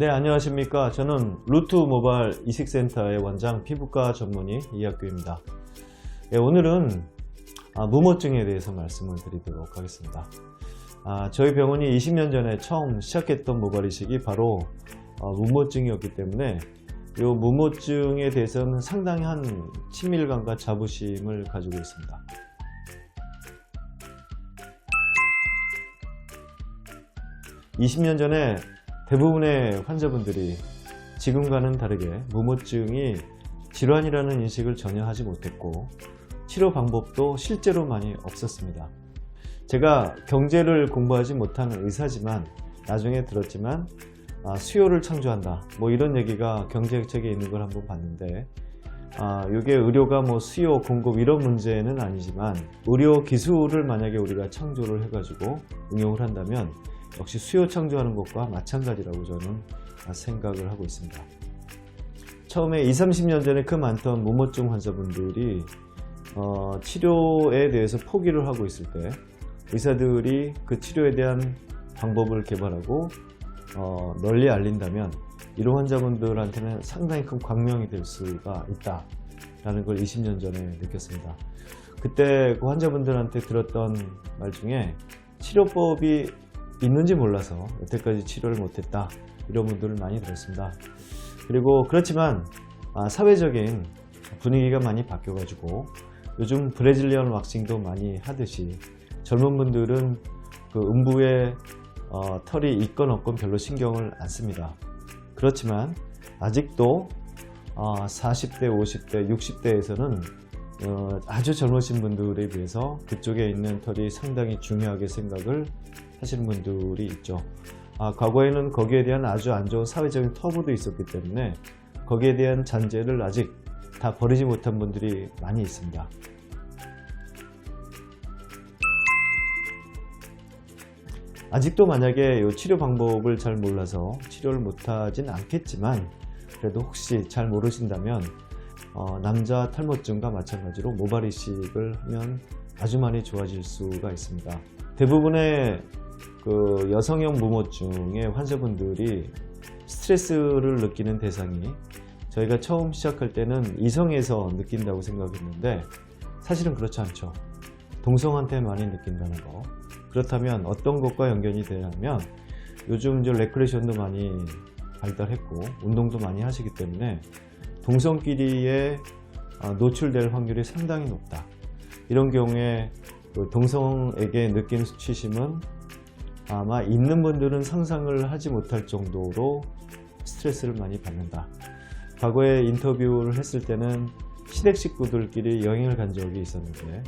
네, 안녕하십니까. 저는 루트 모바일 이식센터의 원장 피부과 전문의 이학규입니다. 네, 오늘은 무모증에 대해서 말씀을 드리도록 하겠습니다. 저희 병원이 20년 전에 처음 시작했던 모발 이식이 바로 무모증이었기 때문에 이 무모증에 대해서는 상당히 한 친밀감과 자부심을 가지고 있습니다. (20년) 전에 대부분의 환자분들이 지금과는 다르게 무모증이 질환이라는 인식을 전혀 하지 못했고 치료 방법도 실제로 많이 없었습니다. 제가 경제를 공부하지 못하는 의사지만 나중에 들었지만 수요를 창조한다 뭐 이런 얘기가 경제책에 있는 걸 한번 봤는데 이게 의료가 뭐 수요 공급 이런 문제는 아니지만 의료 기술을 만약에 우리가 창조를 해가지고 응용을 한다면 역시 수요 창조하는 것과 마찬가지라고 저는 생각을 하고 있습니다. 처음에 20-30년 전에 그 많던 무모증 환자분들이 치료에 대해서 포기를 하고 있을 때 의사들이 그 치료에 대한 방법을 개발하고 널리 알린다면 이런 환자분들한테는 상당히 큰 광명이 될 수가 있다 라는 걸 20년 전에 느꼈습니다. 그때 그 환자분들한테 들었던 말 중에 치료법이 있는지 몰라서 여태까지 치료를 못했다 이런 분들을 많이 들었습니다. 그리고 그렇지만 사회적인 분위기가 많이 바뀌어 가지고 요즘 브래질리언 왁싱도 많이 하듯이 젊은 분들은 그 음부에 털이 있건 없건 별로 신경을 안 씁니다. 그렇지만 아직도 40대, 50대, 60대에서는 아주 젊으신 분들에 비해서 그쪽에 있는 털이 상당히 중요하게 생각을 하시는 분들이 있죠. 과거에는 거기에 대한 아주 안 좋은 사회적인 터부도 있었기 때문에 거기에 대한 잔재를 아직 다 버리지 못한 분들이 많이 있습니다. 아직도 만약에 이 치료 방법을 잘 몰라서 치료를 못하진 않겠지만 그래도 혹시 잘 모르신다면 남자 탈모증과 마찬가지로 모발 이식을 하면 아주 많이 좋아질 수가 있습니다. 대부분의 그 여성형 무모증의 환자분들이 스트레스를 느끼는 대상이 저희가 처음 시작할 때는 이성에서 느낀다고 생각했는데 사실은 그렇지 않죠. 동성한테 많이 느낀다는 거. 그렇다면 어떤 것과 연결이 되냐면 요즘 이제 레크레이션도 많이 발달했고 운동도 많이 하시기 때문에 동성끼리의 노출될 확률이 상당히 높다. 이런 경우에 동성에게 느끼는 수치심은 아마 있는 분들은 상상을 하지 못할 정도로 스트레스를 많이 받는다. 과거에 인터뷰를 했을 때는 시댁 식구들끼리 여행을 간 적이 있었는데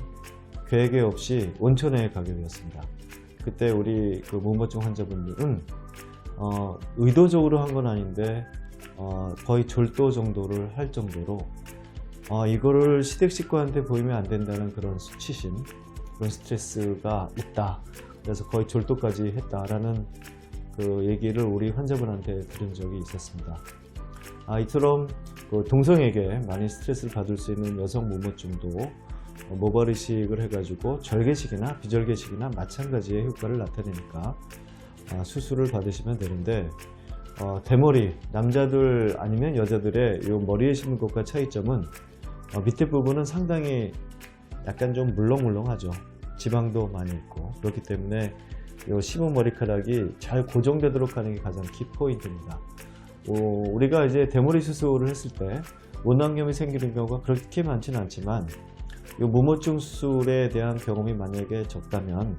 계획 없이 온천에 가게 되었습니다. 그때 우리 그 무모증 환자분들은 의도적으로 한 건 아닌데 거의 졸도 정도를 할 정도로 이거를 시댁 식구한테 보이면 안 된다는 그런 수치심, 그런 스트레스가 있다. 그래서 거의 졸도까지 했다라는 그 얘기를 우리 환자분한테 들은 적이 있었습니다. 이처럼 그 동성에게 많이 스트레스를 받을 수 있는 여성 무모증도 모발 이식을 해가지고 절개식이나 비절개식이나 마찬가지의 효과를 나타내니까 수술을 받으시면 되는데 대머리, 남자들 아니면 여자들의 이 머리에 심는 것과 차이점은 밑에 부분은 상당히 약간 좀 물렁물렁하죠. 지방도 많이 있고 그렇기 때문에 이 심은 머리카락이 잘 고정되도록 하는 게 가장 키포인트입니다. 우리가 이제 대머리 수술을 했을 때 원낭염이 생기는 경우가 그렇게 많지는 않지만 이 무모증 수술에 대한 경험이 만약에 적다면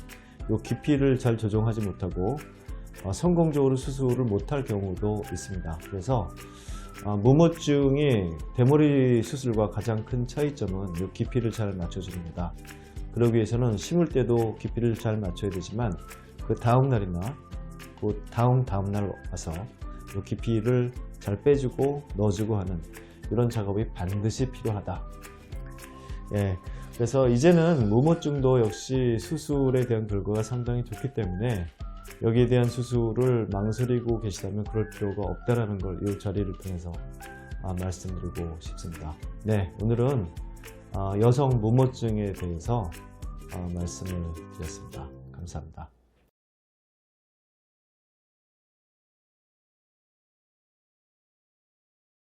이 깊이를 잘 조정하지 못하고 성공적으로 수술을 못할 경우도 있습니다. 그래서 무모증이 대머리 수술과 가장 큰 차이점은 이 깊이를 잘 맞춰줍니다. 그러기 위해서는 심을 때도 깊이를 잘 맞춰야 되지만 그 다음 날이나 그 다음 날 와서 이 깊이를 잘 빼주고 넣어주고 하는 이런 작업이 반드시 필요하다. 그래서 이제는 무모증도 역시 수술에 대한 결과가 상당히 좋기 때문에 여기에 대한 수술을 망설이고 계시다면 그럴 필요가 없다라는 걸 이 자리를 통해서 말씀드리고 싶습니다. 오늘은 여성 무모증에 대해서 말씀을 드렸습니다. 감사합니다.